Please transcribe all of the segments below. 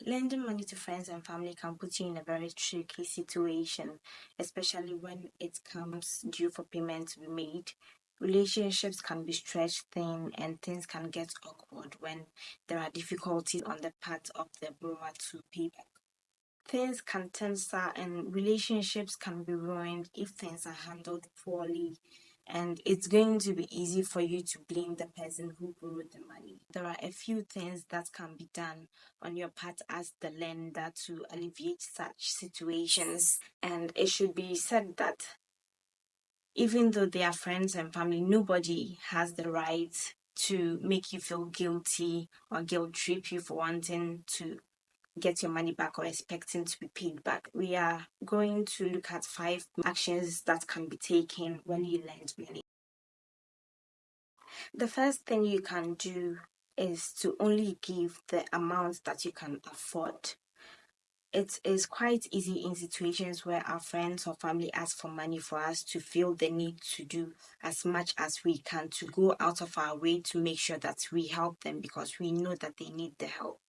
Lending money to friends and family can put you in a very tricky situation, especially when it comes due for payment to be made. Relationships can be stretched thin and things can get awkward when there are difficulties on the part of the borrower to pay back. Things can turn sour and relationships can be ruined if things are handled poorly. And it's going to be easy for you to blame the person who borrowed the money. There are a few things that can be done on your part as the lender to alleviate such situations. And it should be said that even though they are friends and family, nobody has the right to make you feel guilty or guilt trip you for wanting to get your money back or expecting to be paid back. We are going to look at 5 actions that can be taken when you lend money. The first thing you can do is to only give the amount that you can afford. It is quite easy in situations where our friends or family ask for money for us to feel the need to do as much as we can to go out of our way to make sure that we help them because we know that they need the help.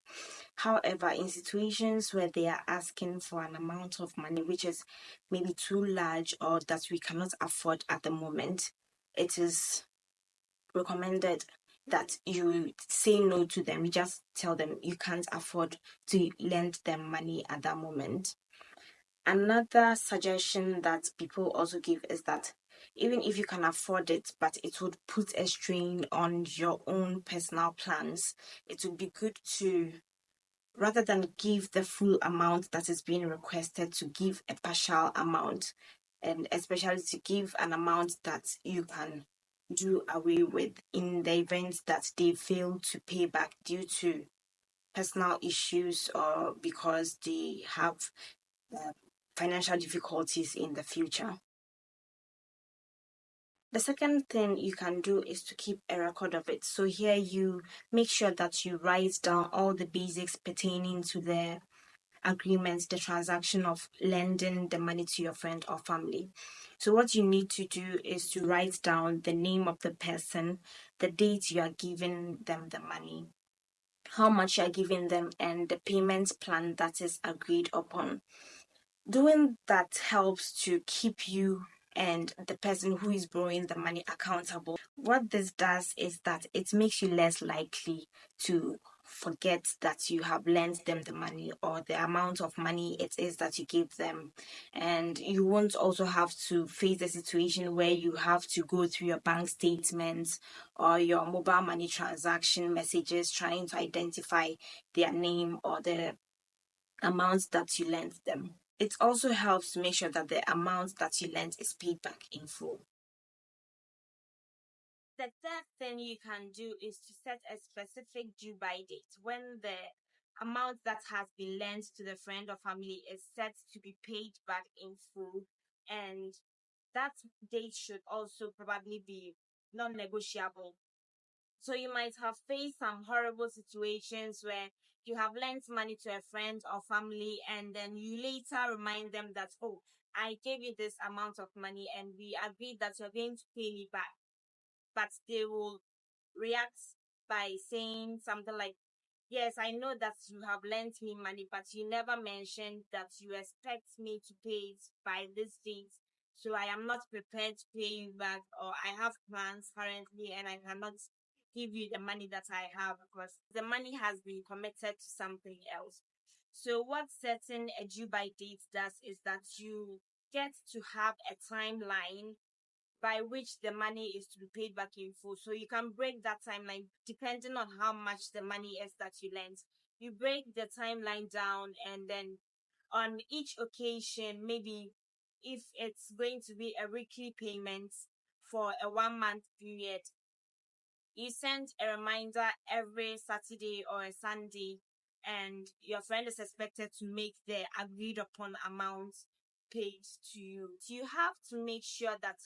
However, in situations where they are asking for an amount of money which is maybe too large or that we cannot afford at the moment, it is recommended that you say no to them. You just tell them you can't afford to lend them money at that moment. Another suggestion that people also give is that even if you can afford it, but it would put a strain on your own personal plans, it would be good to, rather than give the full amount that is being requested, to give a partial amount, and especially to give an amount that you can do away with in the event that they fail to pay back due to personal issues or because they have financial difficulties in the future. The second thing you can do is to keep a record of it. So here you make sure that you write down all the basics pertaining to the agreement, the transaction of lending the money to your friend or family. So what you need to do is to write down the name of the person, the date you are giving them the money, how much you are giving them, and the payment plan that is agreed upon. Doing that helps to keep you and the person who is borrowing the money accountable. What this does is that it makes you less likely to forget that you have lent them the money or the amount of money it is that you give them. And you won't also have to face a situation where you have to go through your bank statements or your mobile money transaction messages trying to identify their name or the amount that you lent them. It also helps to make sure that the amount that you lent is paid back in full. The third thing you can do is to set a specific due by date when the amount that has been lent to the friend or family is set to be paid back in full, and that date should also probably be non-negotiable. So you might have faced some horrible situations where you have lent money to a friend or family and then you later remind them that, oh, I gave you this amount of money and we agreed that you're going to pay me back. But they will react by saying something like, yes, I know that you have lent me money, but you never mentioned that you expect me to pay it by this date. So I am not prepared to pay you back, or I have plans currently and I cannot give you the money that I have because the money has been committed to something else. So what setting a due by date does is that you get to have a timeline by which the money is to be paid back in full. So you can break that timeline depending on how much the money is that you lent. You break the timeline down, and then on each occasion, maybe if it's going to be a weekly payment for a 1 month period, you send a reminder every Saturday or a Sunday, and your friend is expected to make the agreed upon amount paid to you. You have to make sure that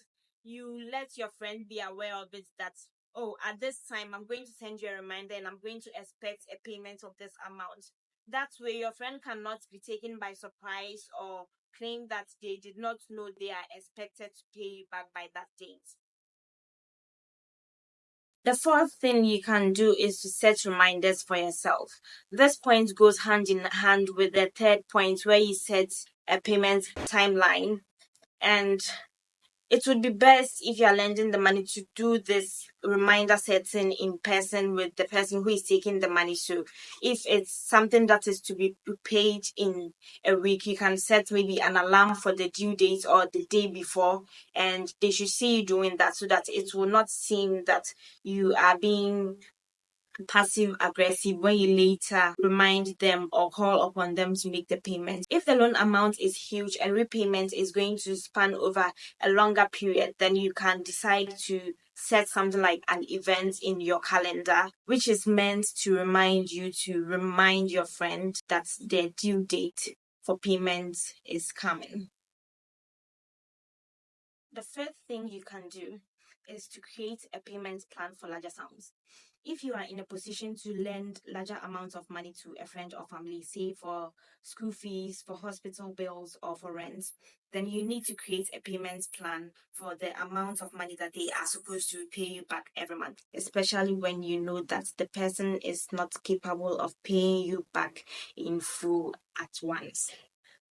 you let your friend be aware of it, that, oh, at this time, I'm going to send you a reminder and I'm going to expect a payment of this amount. That way, your friend cannot be taken by surprise or claim that they did not know they are expected to pay you back by that date. The fourth thing you can do is to set reminders for yourself. This point goes hand in hand with the third point where you set a payment timeline. And it would be best if you are lending the money to do this reminder setting in person with the person who is taking the money. So if it's something that is to be paid in a week, you can set maybe an alarm for the due date or the day before, and they should see you doing that so that it will not seem that you are being passive aggressive when you later remind them or call upon them to make the payment. If the loan amount is huge and repayment is going to span over a longer period, then you can decide to set something like an event in your calendar, which is meant to remind your friend that their due date for payment is coming. The fifth thing you can do is to create a payment plan for larger sums. If you are in a position to lend larger amounts of money to a friend or family, say for school fees, for hospital bills, or for rent, then you need to create a payment plan for the amount of money that they are supposed to pay you back every month, especially when you know that the person is not capable of paying you back in full at once,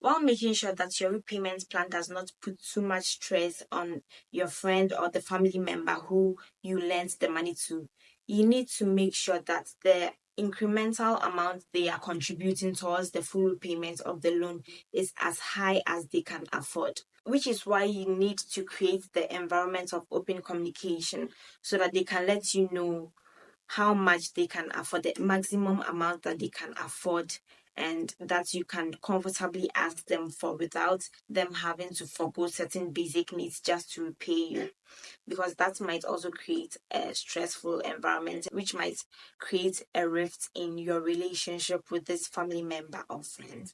while making sure that your repayment plan does not put too much stress on your friend or the family member who you lent the money to. You need to make sure that the incremental amount they are contributing towards the full repayment of the loan is as high as they can afford. Which is why you need to create the environment of open communication so that they can let you know how much they can afford, the maximum amount that they can afford, and that you can comfortably ask them for without them having to forgo certain basic needs just to repay you. Because that might also create a stressful environment, which might create a rift in your relationship with this family member or friend.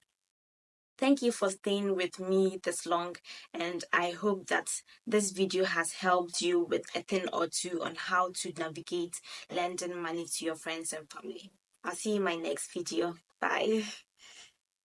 Thank you for staying with me this long, and I hope that this video has helped you with a thing or two on how to navigate lending money to your friends and family. I'll see you in my next video. Bye.